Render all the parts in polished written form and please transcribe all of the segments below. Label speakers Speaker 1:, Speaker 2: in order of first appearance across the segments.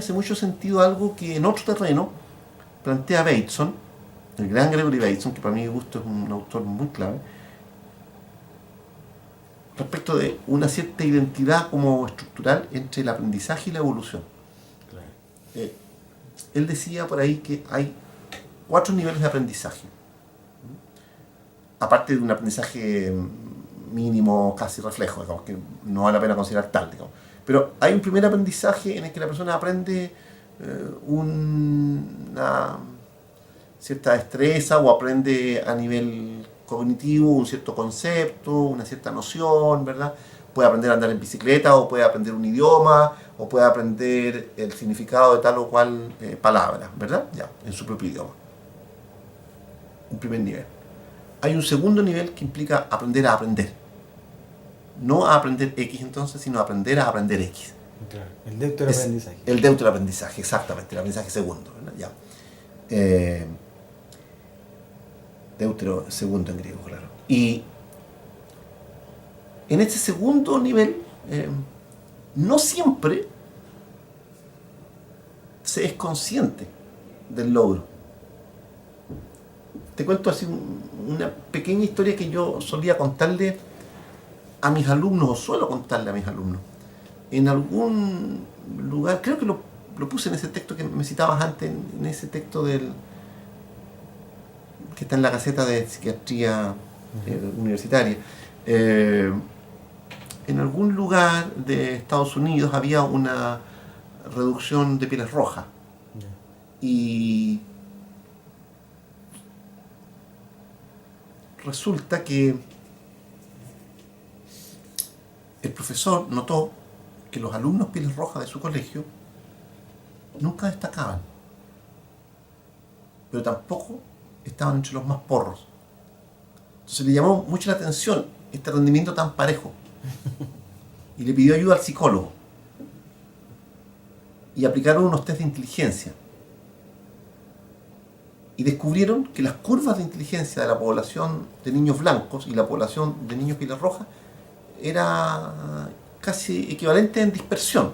Speaker 1: hace mucho sentido algo que en otro terreno plantea Bateson, el gran Gregory Bateson, que para mi gusto es un autor muy clave, respecto de una cierta identidad como estructural entre el aprendizaje y la evolución.
Speaker 2: Claro.
Speaker 1: Él decía por ahí que hay 4 niveles de aprendizaje. Aparte de un aprendizaje mínimo, casi reflejo, digamos, que no vale la pena considerar tal, digamos. Pero hay un primer aprendizaje en el que la persona aprende una cierta destreza o aprende a nivel cognitivo un cierto concepto, una cierta noción, ¿verdad? Puede aprender a andar en bicicleta, o puede aprender un idioma, o puede aprender el significado de tal o cual palabra, ¿verdad? Ya, en su propio idioma. Un primer nivel. Hay un segundo nivel que implica aprender a aprender. No a aprender X entonces, sino a aprender X.
Speaker 2: Claro. El deuteroaprendizaje.
Speaker 1: El deuteroaprendizaje, exactamente, el aprendizaje segundo, ¿verdad? Ya. Deutero segundo en griego, claro. Y en este segundo nivel, no siempre se es consciente del logro. Te cuento así una pequeña historia que yo solía contarle a mis alumnos, o suelo contarle a mis alumnos. En algún lugar, creo que lo puse en ese texto que me citabas antes, en ese texto que está en la Gaceta de Psiquiatría Universitaria. En algún lugar de Estados Unidos había una reducción de pieles rojas. Y resulta que el profesor notó que los alumnos pieles rojas de su colegio nunca destacaban, pero tampoco estaban entre los más porros. Entonces le llamó mucho la atención este rendimiento tan parejo y le pidió ayuda al psicólogo, y aplicaron unos test de inteligencia y descubrieron que las curvas de inteligencia de la población de niños blancos y la población de niños pieles rojas era casi equivalente en dispersión.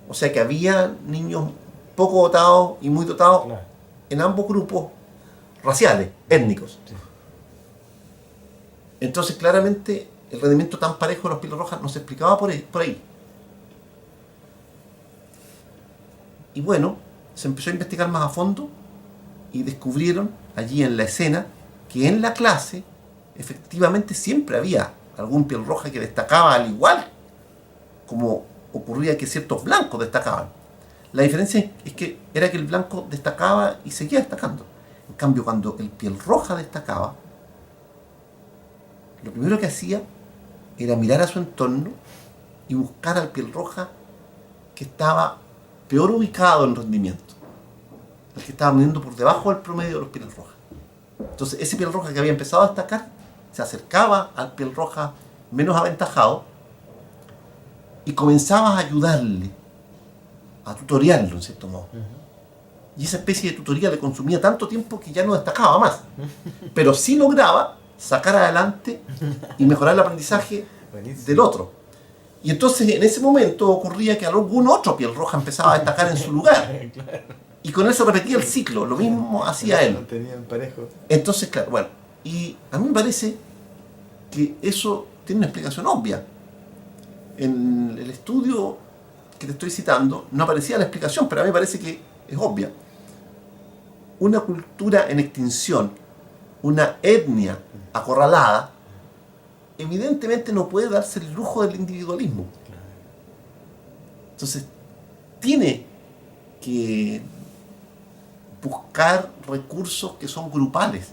Speaker 1: O sea que había niños poco dotados y muy dotados, claro, en ambos grupos raciales, étnicos. Sí. Entonces claramente el rendimiento tan parejo de los pieles rojas no se explicaba por ahí. Y bueno, se empezó a investigar más a fondo y descubrieron allí en la escena que en la clase efectivamente siempre había algún piel roja que destacaba, al igual como ocurría que ciertos blancos destacaban. La diferencia es que era que el blanco destacaba y seguía destacando. En cambio, cuando el piel roja destacaba, lo primero que hacía era mirar a su entorno y buscar al piel roja que estaba peor ubicado en rendimiento, el que estaba midiendo por debajo del promedio de los pieles rojas. Entonces ese piel roja que había empezado a destacar se acercaba al piel roja menos aventajado y comenzaba a ayudarle, a tutoriarlo en cierto modo. Y esa especie de tutoría le consumía tanto tiempo que ya no destacaba más, pero sí lograba sacar adelante y mejorar el aprendizaje del otro. Y entonces en ese momento ocurría que algún otro piel roja empezaba a destacar en su lugar. Y con eso repetía el ciclo, lo mismo hacía él. Entonces, claro, bueno, y a mí me parece que eso tiene una explicación obvia. En el estudio que te estoy citando no aparecía la explicación, pero a mí me parece que es obvia. Una cultura en extinción, una etnia acorralada, evidentemente no puede darse el lujo del individualismo. Entonces, tiene que buscar recursos que son grupales.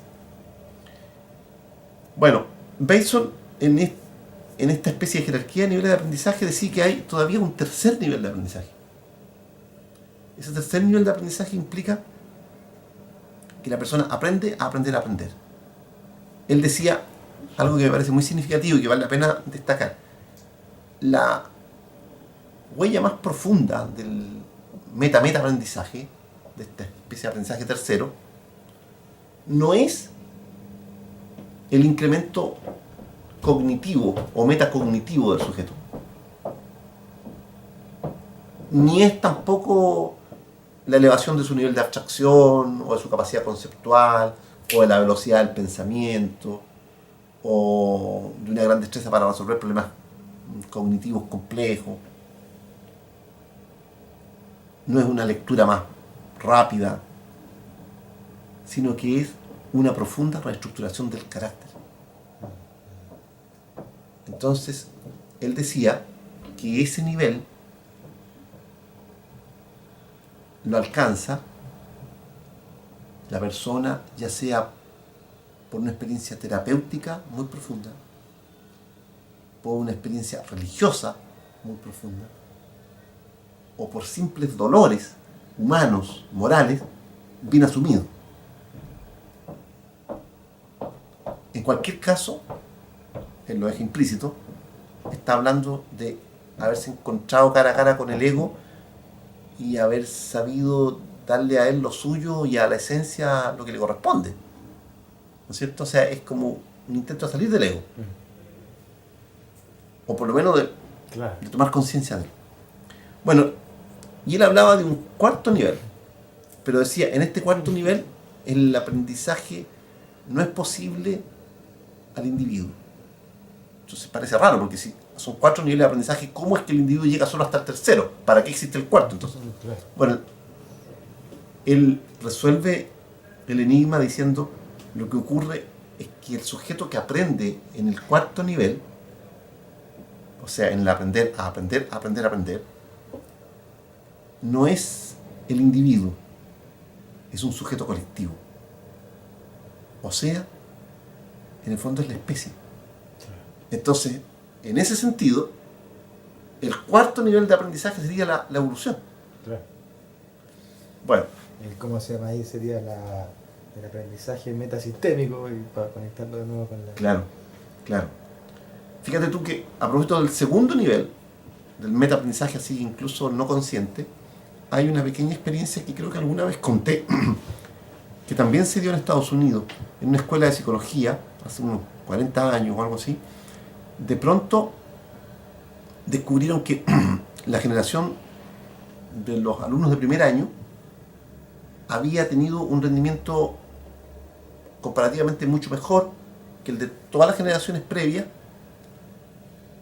Speaker 1: Bueno, Bateson en esta especie de jerarquía de niveles de aprendizaje decía que hay todavía un tercer nivel de aprendizaje. Ese tercer nivel de aprendizaje implica que la persona aprende a aprender a aprender. Él decía algo que me parece muy significativo y que vale la pena destacar. La huella más profunda del meta-aprendizaje, de esta especie de aprendizaje tercero, no es el incremento cognitivo o metacognitivo del sujeto. ni es tampoco la elevación de su nivel de abstracción o de su capacidad conceptual o de la velocidad del pensamiento o de una gran destreza para resolver problemas cognitivos complejos. No es una lectura más rápida, sino que es una profunda reestructuración del carácter. Entonces, él decía que ese nivel lo alcanza la persona, ya sea por una experiencia terapéutica muy profunda, por una experiencia religiosa muy profunda, o por simples dolores humanos, morales, bien asumidos. En cualquier caso, él lo deja implícito, está hablando de haberse encontrado cara a cara con el ego y haber sabido darle a él lo suyo y a la esencia lo que le corresponde. ¿No es cierto? O sea, es como un intento de salir del ego. O por lo menos de tomar conciencia de él. Bueno, y él hablaba de un cuarto nivel, pero decía, en este cuarto nivel el aprendizaje no es posible al individuo. Entonces parece raro, porque si son 4 niveles de aprendizaje, ¿cómo es que el individuo llega solo hasta el tercero? ¿Para qué existe el cuarto entonces? Bueno, él resuelve el enigma diciendo, lo que ocurre es que el sujeto que aprende en el cuarto nivel, o sea, en el aprender, no es el individuo, es un sujeto colectivo. O sea, en el fondo es la especie. Entonces, en ese sentido, el cuarto nivel de aprendizaje sería la evolución.
Speaker 2: Claro.
Speaker 1: Bueno.
Speaker 2: ¿Cómo se llama ahí? Sería el aprendizaje metasistémico, y para conectarlo de nuevo con la...
Speaker 1: Claro. Fíjate tú que a propósito del segundo nivel, del metaaprendizaje así incluso no consciente, hay una pequeña experiencia que creo que alguna vez conté, que también se dio en Estados Unidos, en una escuela de psicología, hace unos 40 años o algo así. De pronto descubrieron que la generación de los alumnos de primer año había tenido un rendimiento comparativamente mucho mejor que el de todas las generaciones previas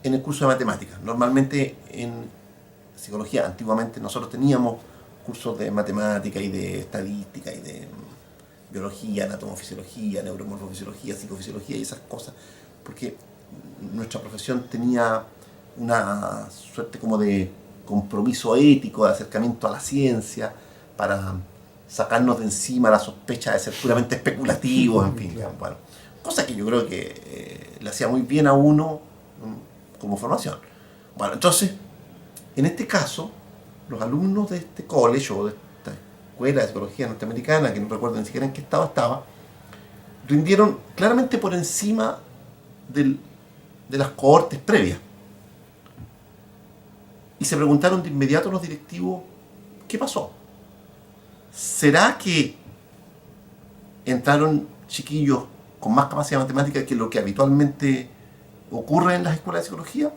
Speaker 1: en el curso de matemáticas. Normalmente en psicología, antiguamente nosotros teníamos cursos de matemática y de estadística y de biología, anatomofisiología, neuromorfofisiología, psicofisiología y esas cosas, porque nuestra profesión tenía una suerte como de compromiso ético, de acercamiento a la ciencia, para sacarnos de encima la sospecha de ser puramente especulativos, en fin, bueno, cosa que yo creo que le hacía muy bien a uno como formación. Bueno, entonces, en este caso, los alumnos de este college o de esta escuela de psicología norteamericana, que no recuerdo ni siquiera en qué estado estaba, rindieron claramente por encima de las cohortes previas. Y se preguntaron de inmediato los directivos, ¿qué pasó? ¿Será que entraron chiquillos con más capacidad matemática que lo que habitualmente ocurre en las escuelas de psicología?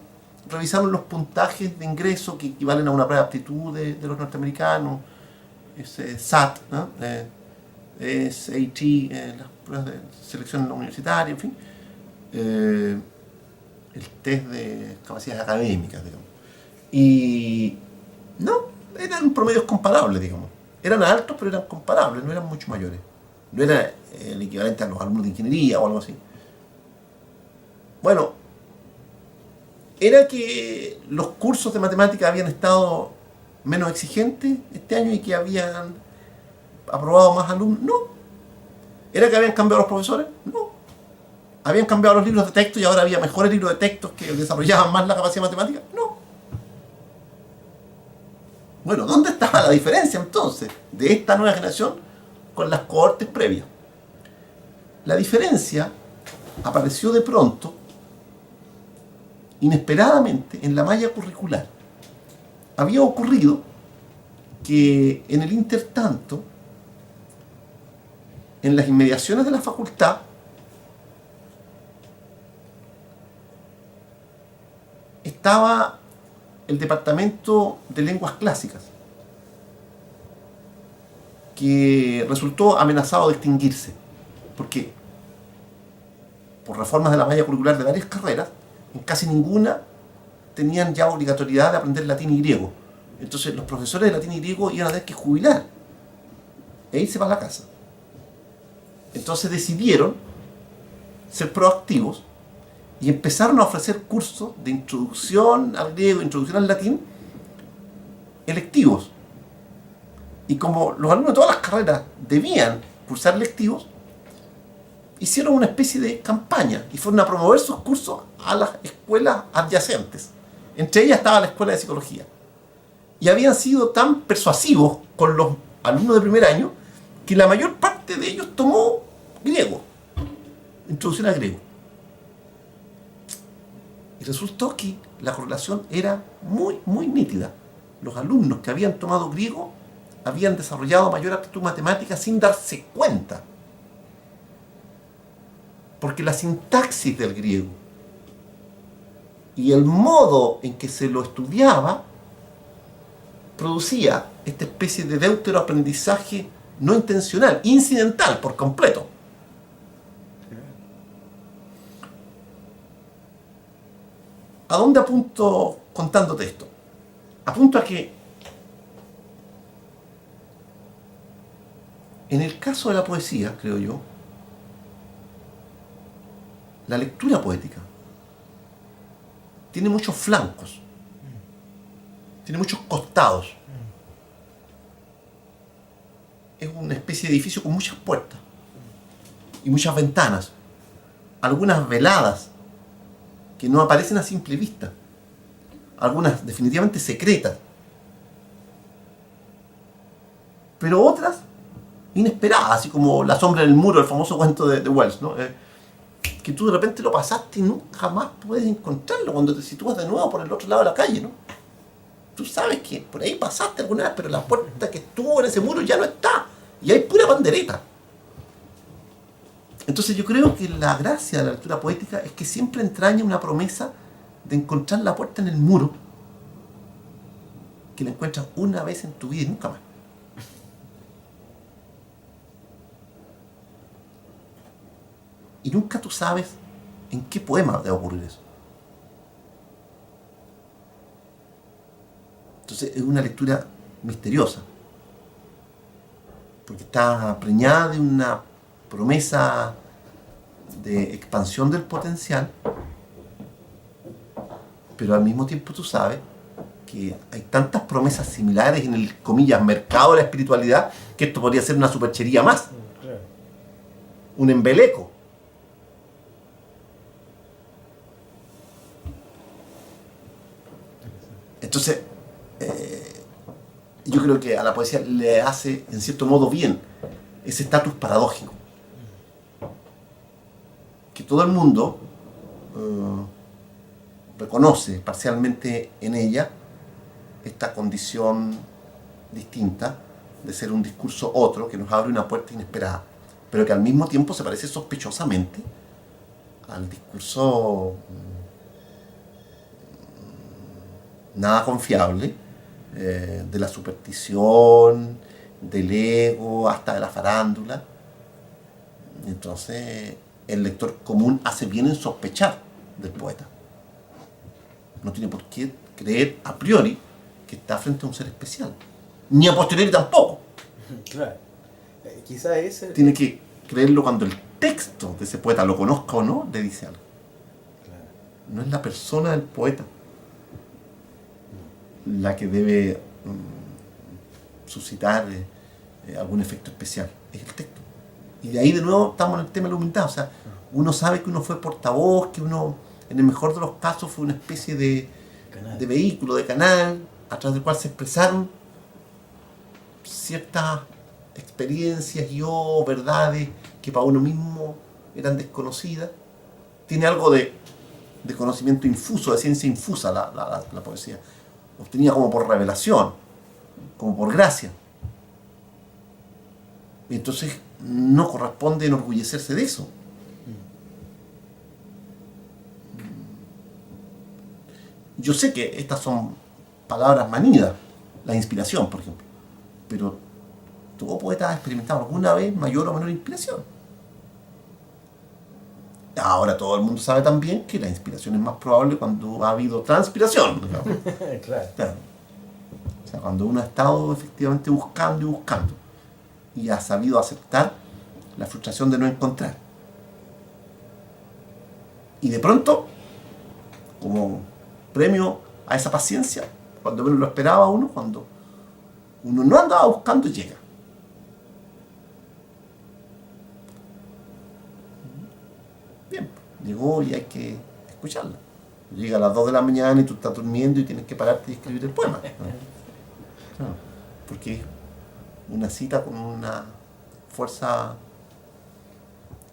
Speaker 1: Revisaron los puntajes de ingreso que equivalen a una prueba de aptitud de los norteamericanos, SAT, ¿no? SAT, las pruebas de selección universitaria, en fin, el test de capacidades académicas, digamos. Y no, eran promedios comparables, digamos. Eran altos, pero eran comparables, no eran mucho mayores. No era el equivalente a los alumnos de ingeniería o algo así. Bueno, ¿era que los cursos de matemáticas habían estado menos exigentes este año y que habían aprobado más alumnos? No. ¿Era que habían cambiado los profesores? No. ¿Habían cambiado los libros de texto y ahora había mejores libros de texto que desarrollaban más la capacidad matemática? No. Bueno, ¿dónde estaba la diferencia entonces de esta nueva generación con las cohortes previas? La diferencia apareció de pronto, inesperadamente, en la malla curricular. Había ocurrido que en el intertanto, en las inmediaciones de la facultad, estaba el departamento de lenguas clásicas, que resultó amenazado de extinguirse, porque por reformas de la malla curricular de varias carreras, en casi ninguna tenían ya obligatoriedad de aprender latín y griego. Entonces los profesores de latín y griego iban a tener que jubilar e irse para la casa. Entonces decidieron ser proactivos y empezaron a ofrecer cursos de introducción al griego, introducción al latín, electivos. Y como los alumnos de todas las carreras debían cursar lectivos, hicieron una especie de campaña y fueron a promover sus cursos a las escuelas adyacentes. Entre ellas estaba la escuela de psicología. Y habían sido tan persuasivos con los alumnos de primer año que la mayor parte de ellos tomó griego, introducción al griego. Y resultó que la correlación era muy, muy nítida. Los alumnos que habían tomado griego habían desarrollado mayor aptitud matemática sin darse cuenta. Porque la sintaxis del griego y el modo en que se lo estudiaba producía esta especie de deuteroaprendizaje no intencional, incidental por completo. ¿A dónde apunto contándote esto? Apunto a que en el caso de la poesía, creo yo, la lectura poética tiene muchos flancos, tiene muchos costados. Es una especie de edificio con muchas puertas y muchas ventanas, algunas veladas que no aparecen a simple vista, algunas definitivamente secretas, pero otras inesperadas, así como La sombra del muro, el famoso cuento de Wells, ¿no? Que tú de repente lo pasaste y nunca más puedes encontrarlo cuando te sitúas de nuevo por el otro lado de la calle, ¿no? Tú sabes que por ahí pasaste alguna vez, pero la puerta que estuvo en ese muro ya no está, y hay pura pandereta. Entonces yo creo que la gracia de la lectura poética es que siempre entraña una promesa de encontrar la puerta en el muro, que la encuentras una vez en tu vida y nunca más. Y nunca tú sabes en qué poema debe ocurrir eso. Entonces es una lectura misteriosa, porque está preñada de una promesa de expansión del potencial, pero al mismo tiempo tú sabes que hay tantas promesas similares en el, comillas, mercado de la espiritualidad, que esto podría ser una superchería más, un embeleco. Entonces, yo creo que a la poesía le hace, en cierto modo, bien ese estatus paradójico. Que todo el mundo reconoce parcialmente en ella esta condición distinta de ser un discurso otro que nos abre una puerta inesperada, pero que al mismo tiempo se parece sospechosamente al discurso nada confiable de la superstición, del ego, hasta de la farándula. Entonces el lector común hace bien en sospechar del poeta. No tiene por qué creer a priori que está frente a un ser especial, ni a posteriori tampoco.
Speaker 2: Claro. Quizá ese...
Speaker 1: Tiene que creerlo cuando el texto de ese poeta, lo conozca o no, le dice algo.
Speaker 2: Claro.
Speaker 1: No es la persona del poeta la que debe suscitar algún efecto especial, es el texto. Y de ahí de nuevo estamos en el tema de la humildad. O sea, uno sabe que uno fue portavoz, que uno, en el mejor de los casos, fue una especie de vehículo, de canal, a través del cual se expresaron ciertas experiencias y verdades que para uno mismo eran desconocidas. Tiene algo de conocimiento infuso, de ciencia infusa la poesía, obtenida como por revelación, como por gracia. Y entonces no corresponde enorgullecerse de eso. Yo sé que estas son palabras manidas, la inspiración, por ejemplo. Pero todo poeta ha experimentado alguna vez mayor o menor inspiración. Ahora todo el mundo sabe también que la inspiración es más probable cuando ha habido transpiración.
Speaker 2: Claro.
Speaker 1: Claro. O sea, cuando uno ha estado efectivamente buscando y buscando y ha sabido aceptar la frustración de no encontrar. Y de pronto, como premio a esa paciencia, cuando menos lo esperaba uno, cuando uno no andaba buscando, llega. Bien, llegó y hay que escucharla. Llega a las 2 de la mañana y tú estás durmiendo y tienes que pararte y escribir el poema. Claro, porque es una cita con una fuerza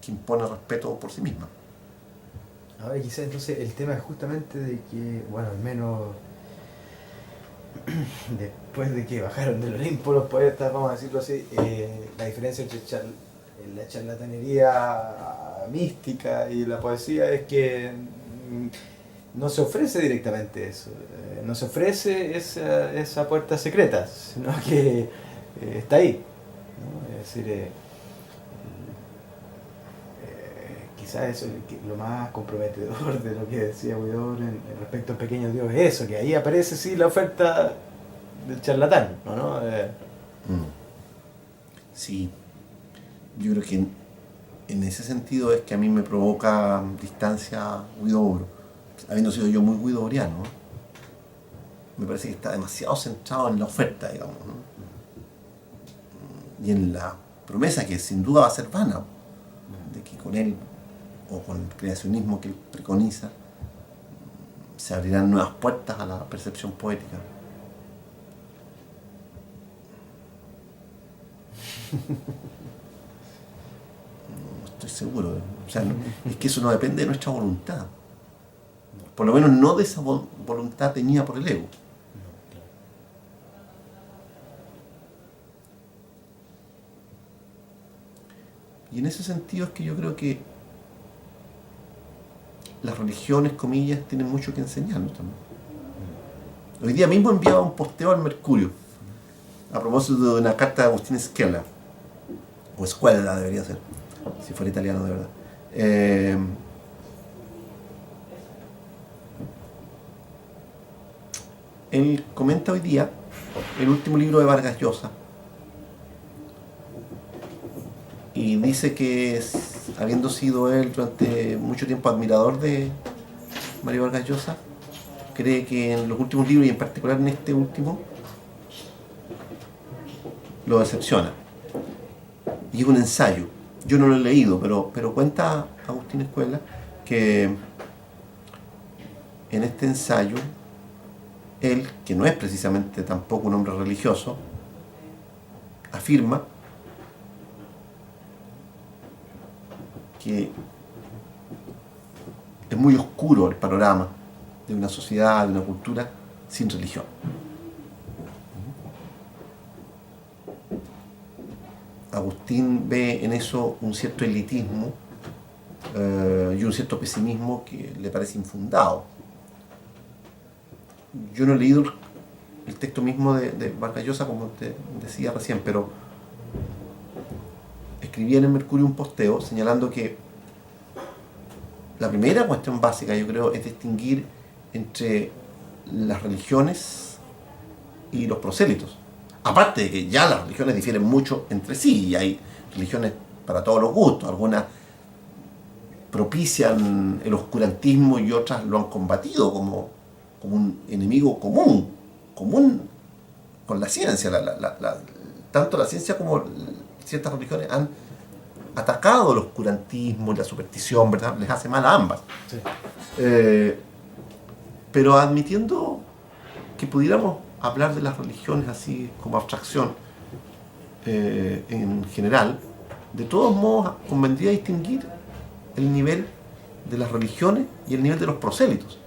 Speaker 1: que impone respeto por sí misma.
Speaker 2: Ahora quizás entonces el tema es justamente de que, bueno, al menos después de que bajaron del Olimpo los poetas, vamos a decirlo así, la diferencia entre la charlatanería mística y la poesía es que no se ofrece directamente eso, no se ofrece esa puerta secreta, sino que está ahí, ¿no? Es decir, quizás eso es lo más comprometedor de lo que decía Huidobro respecto al pequeño Dios, es eso, que ahí aparece sí la oferta del charlatán, ¿no?
Speaker 1: Sí, yo creo que en ese sentido es que a mí me provoca distancia Huidobro, habiendo sido yo muy huidoberiano, ¿no? Me parece que está demasiado centrado en la oferta, digamos, ¿no? Y en la promesa que sin duda va a ser vana, de que con él, o con el creacionismo que él preconiza, se abrirán nuevas puertas a la percepción poética. No estoy seguro. O sea, es que eso no depende de nuestra voluntad. Por lo menos no de esa voluntad teñida por el ego. Y en ese sentido es que yo creo que las religiones, comillas, tienen mucho que enseñarnos también. Hoy día mismo enviaba un posteo al Mercurio a propósito de una carta de Agustín Esquela, o Escuela debería ser, si fuera italiano de verdad. Él comenta hoy día el último libro de Vargas Llosa y dice que, habiendo sido él durante mucho tiempo admirador de Mario Vargas Llosa, cree que en los últimos libros, y en particular en este último, lo decepciona. Y es un ensayo. Yo no lo he leído, pero cuenta Agustín Escuela que en este ensayo, él, que no es precisamente tampoco un hombre religioso, afirma que es muy oscuro el panorama de una sociedad, de una cultura sin religión. Agustín ve en eso un cierto elitismo y un cierto pesimismo que le parece infundado. Yo no he leído el texto mismo de Vargas Llosa, como te decía recién, pero escribía en el Mercurio un posteo señalando que la primera cuestión básica, yo creo, es distinguir entre las religiones y los prosélitos. Aparte de que ya las religiones difieren mucho entre sí, y hay religiones para todos los gustos, algunas propician el oscurantismo y otras lo han combatido como un enemigo común con la ciencia. Tanto la ciencia como ciertas religiones han atacado el oscurantismo y la superstición, ¿verdad? Les hace mal a ambas.
Speaker 2: Sí.
Speaker 1: Pero admitiendo que pudiéramos hablar de las religiones así como abstracción en general, de todos modos convendría distinguir el nivel de las religiones y el nivel de los prosélitos.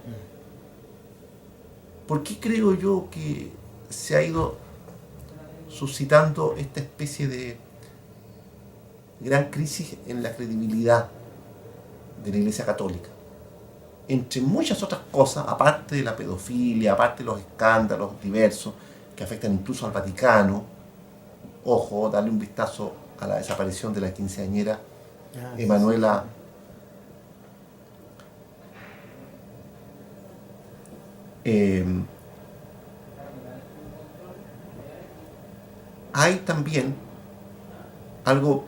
Speaker 1: ¿Por qué creo yo que se ha ido suscitando esta especie de gran crisis en la credibilidad de la Iglesia Católica? entre muchas otras cosas, aparte de la pedofilia, aparte de los escándalos diversos que afectan incluso al Vaticano. Ojo, darle un vistazo a la desaparición de la quinceañera Emanuela hay también algo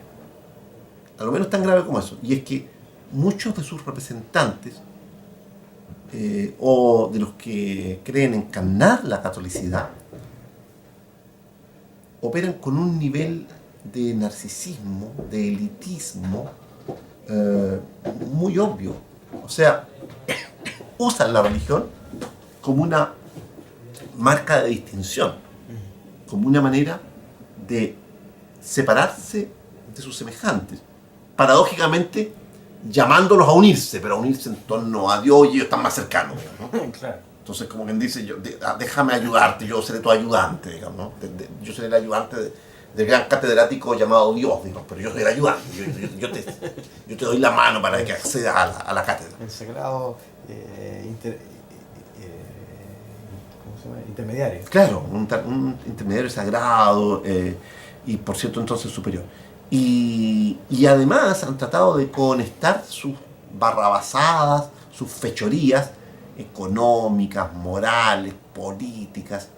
Speaker 1: a lo menos tan grave como eso, y es que muchos de sus representantes o de los que creen encarnar la catolicidad operan con un nivel de narcisismo, de elitismo muy obvio. O sea, usan la religión como una marca de distinción, como una manera de separarse de sus semejantes, paradójicamente llamándolos a unirse, pero a unirse en torno a Dios y ellos están más cercanos, ¿no?
Speaker 2: Claro.
Speaker 1: Entonces, como quien dice, déjame ayudarte, yo seré tu ayudante, digamos, ¿no? Yo seré el ayudante del gran catedrático llamado Dios, digamos, pero yo soy el ayudante, yo te doy la mano para que accedas a la cátedra.
Speaker 2: El sagrado ¿cómo se llama? Intermediario.
Speaker 1: Claro, un intermediario sagrado y por cierto entonces superior. Y además han tratado de conectar sus barrabasadas, sus fechorías económicas, morales, políticas,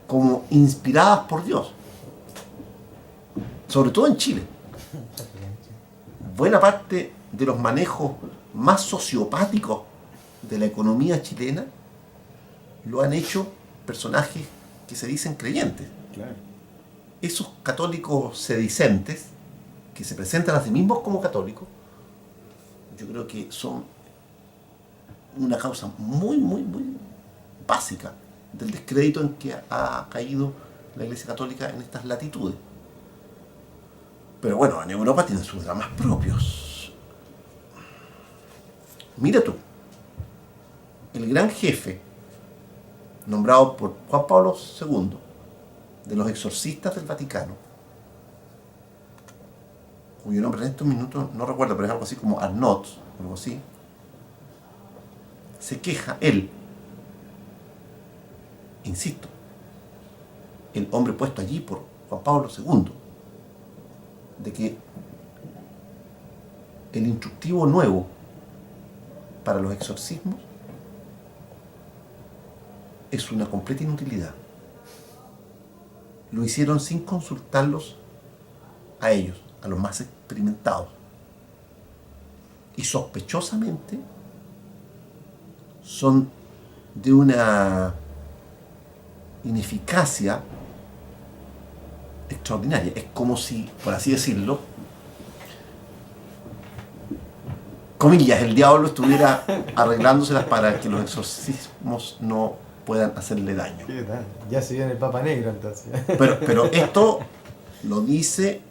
Speaker 1: como inspiradas por Dios. Sobre todo en Chile. Buena parte de los manejos más sociopáticos de la economía chilena lo han hecho personajes que se dicen creyentes.
Speaker 2: Claro.
Speaker 1: Esos católicos sedicentes, que se presentan a sí mismos como católicos, yo creo que son una causa muy básica del descrédito en que ha caído la Iglesia Católica en estas latitudes. Pero bueno, en Europa tienen sus dramas propios. Mira tú, el gran jefe nombrado por Juan Pablo II de los exorcistas del Vaticano, cuyo nombre en estos minutos no recuerdo, pero es algo así como Arnaud, algo así, se queja él, insisto, el hombre puesto allí por Juan Pablo II, de que el instructivo nuevo para los exorcismos es una completa inutilidad. Lo hicieron sin consultarlos a ellos, a los más experimentados. Y sospechosamente son de una ineficacia extraordinaria. Es como si, por así decirlo, comillas, el diablo estuviera arreglándoselas para que los exorcismos no puedan hacerle daño.
Speaker 2: ¿Qué tal? Ya se viene el Papa Negro entonces.
Speaker 1: Pero esto lo dice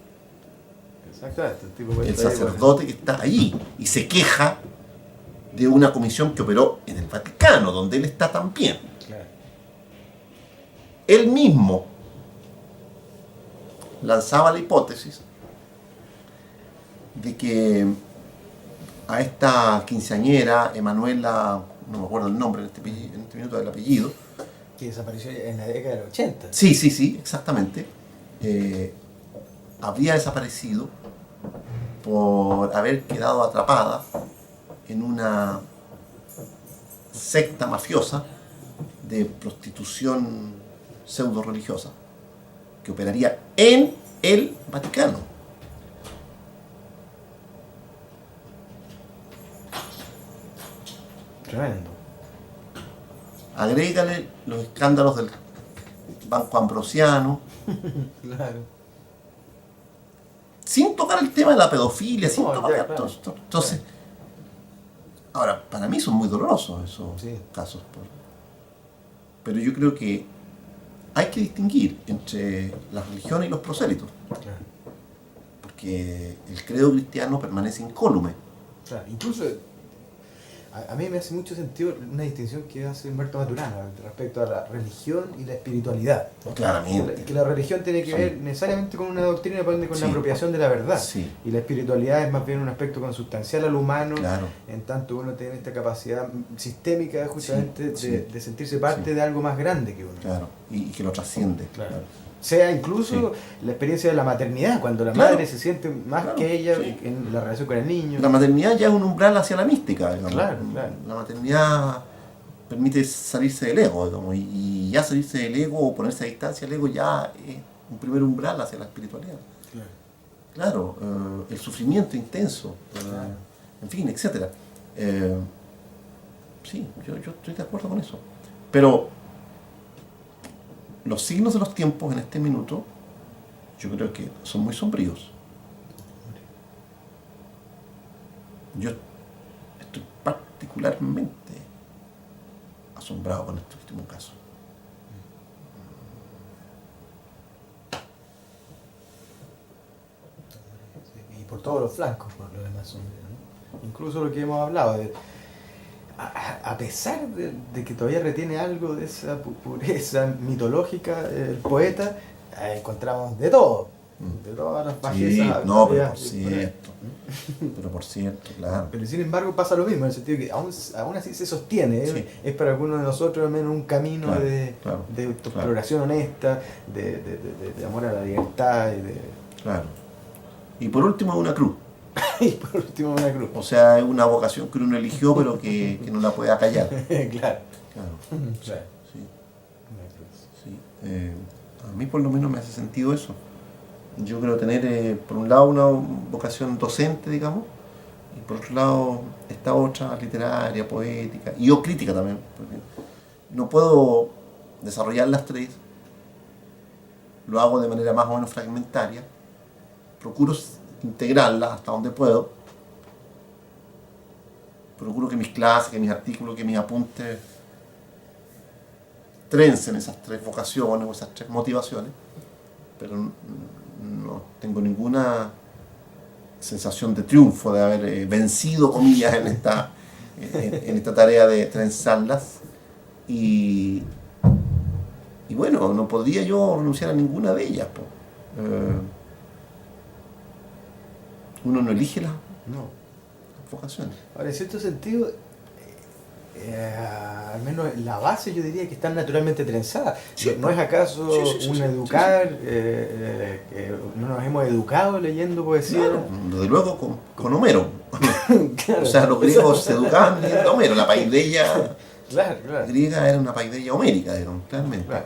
Speaker 1: el sacerdote que está allí y se queja de una comisión que operó en el Vaticano, donde él está también.
Speaker 2: Claro.
Speaker 1: Él mismo lanzaba la hipótesis de que a esta quinceañera, Emanuela, no me acuerdo el nombre en este minuto del apellido,
Speaker 2: que desapareció en la década del 80.
Speaker 1: Sí, exactamente, habría desaparecido por haber quedado atrapada en una secta mafiosa de prostitución pseudo religiosa que operaría en el Vaticano.
Speaker 2: Tremendo.
Speaker 1: Agrégale los escándalos del Banco Ambrosiano,
Speaker 2: Claro.
Speaker 1: sin tocar el tema de la pedofilia, sin
Speaker 2: No,
Speaker 1: tocar
Speaker 2: ya, claro.
Speaker 1: todo esto. Entonces, ahora, para mí son muy dolorosos esos
Speaker 2: Sí.
Speaker 1: casos. Pero yo creo que hay que distinguir entre la religión y los prosélitos,
Speaker 2: Claro.
Speaker 1: porque el credo cristiano permanece incólume.
Speaker 2: Claro. Incluso A mí me hace mucho sentido una distinción que hace Humberto Maturana respecto a la religión y la espiritualidad.
Speaker 1: Claramente.
Speaker 2: Que la religión tiene que ver necesariamente con una doctrina, con
Speaker 1: Sí.
Speaker 2: la apropiación de la verdad.
Speaker 1: Sí.
Speaker 2: Y la espiritualidad es más bien un aspecto consustancial al humano,
Speaker 1: Claro.
Speaker 2: en tanto uno tiene esta capacidad sistémica justamente
Speaker 1: Sí,
Speaker 2: de,
Speaker 1: sí.
Speaker 2: de sentirse parte
Speaker 1: Sí.
Speaker 2: de algo más grande que uno.
Speaker 1: Claro. Y que lo trasciende.
Speaker 2: Claro. Sea incluso
Speaker 1: Sí.
Speaker 2: la experiencia de la maternidad, cuando la
Speaker 1: Claro.
Speaker 2: madre se siente más
Speaker 1: Claro,
Speaker 2: que ella
Speaker 1: sí.
Speaker 2: en la relación con el niño.
Speaker 1: La maternidad ya es un umbral hacia la mística, digamos.
Speaker 2: Claro, claro.
Speaker 1: La maternidad permite salirse del ego, digamos, y ya salirse del ego o ponerse a distancia del ego ya es un primer umbral hacia la espiritualidad. Claro, el sufrimiento intenso,
Speaker 2: Claro.
Speaker 1: en fin, etcétera. Sí, yo estoy de acuerdo con eso. Pero los signos de los tiempos en este minuto, yo creo que son muy sombríos. Yo estoy particularmente asombrado con este último caso.
Speaker 2: Y por todos los flancos, por lo demás, ¿no? Incluso lo que hemos hablado, a pesar de que todavía retiene algo de esa pureza mitológica, el poeta, encontramos de todo, de todas las bajezas.
Speaker 1: Sí, no, pero
Speaker 2: había-
Speaker 1: por cierto. Pero por cierto, claro.
Speaker 2: Pero sin embargo pasa lo mismo, en el sentido que aún así se sostiene,
Speaker 1: Sí.
Speaker 2: es para algunos de nosotros al menos un camino
Speaker 1: Claro,
Speaker 2: de
Speaker 1: claro,
Speaker 2: autoexploración honesta, de amor a la libertad y de...
Speaker 1: Claro. Y por último, una cruz.
Speaker 2: y por último una cruz.
Speaker 1: O sea, es una vocación que uno eligió, pero que no la puede acallar.
Speaker 2: Claro.
Speaker 1: Claro.
Speaker 2: Claro.
Speaker 1: Sí,
Speaker 2: Una cruz.
Speaker 1: sí. A mí por lo menos me hace sentido eso. Yo creo tener, por un lado, una vocación docente, digamos, y por otro lado, esta otra literaria, poética, y o crítica también, porque no puedo desarrollar las tres, lo hago de manera más o menos fragmentaria, procuro integrarlas hasta donde puedo, procuro que mis clases, que mis artículos, que mis apuntes trencen esas tres vocaciones o esas tres motivaciones, pero no tengo ninguna sensación de triunfo de haber vencido, comillas, en esta tarea de trenzarlas. Y bueno, no podría yo renunciar a ninguna de ellas. Uno no elige las
Speaker 2: No.
Speaker 1: vocaciones.
Speaker 2: Ahora, en cierto sentido, al menos la base yo diría que está naturalmente trenzada.
Speaker 1: Sí.
Speaker 2: ¿No es acaso
Speaker 1: Sí,
Speaker 2: un
Speaker 1: sí,
Speaker 2: educar, que no nos hemos educado leyendo poesía?
Speaker 1: Claro, desde luego con Homero.
Speaker 2: Claro.
Speaker 1: O sea, los griegos se educaban leyendo a Homero. La paideia
Speaker 2: Claro, claro.
Speaker 1: griega era una paideia homérica, digamos, claramente.
Speaker 2: Claro.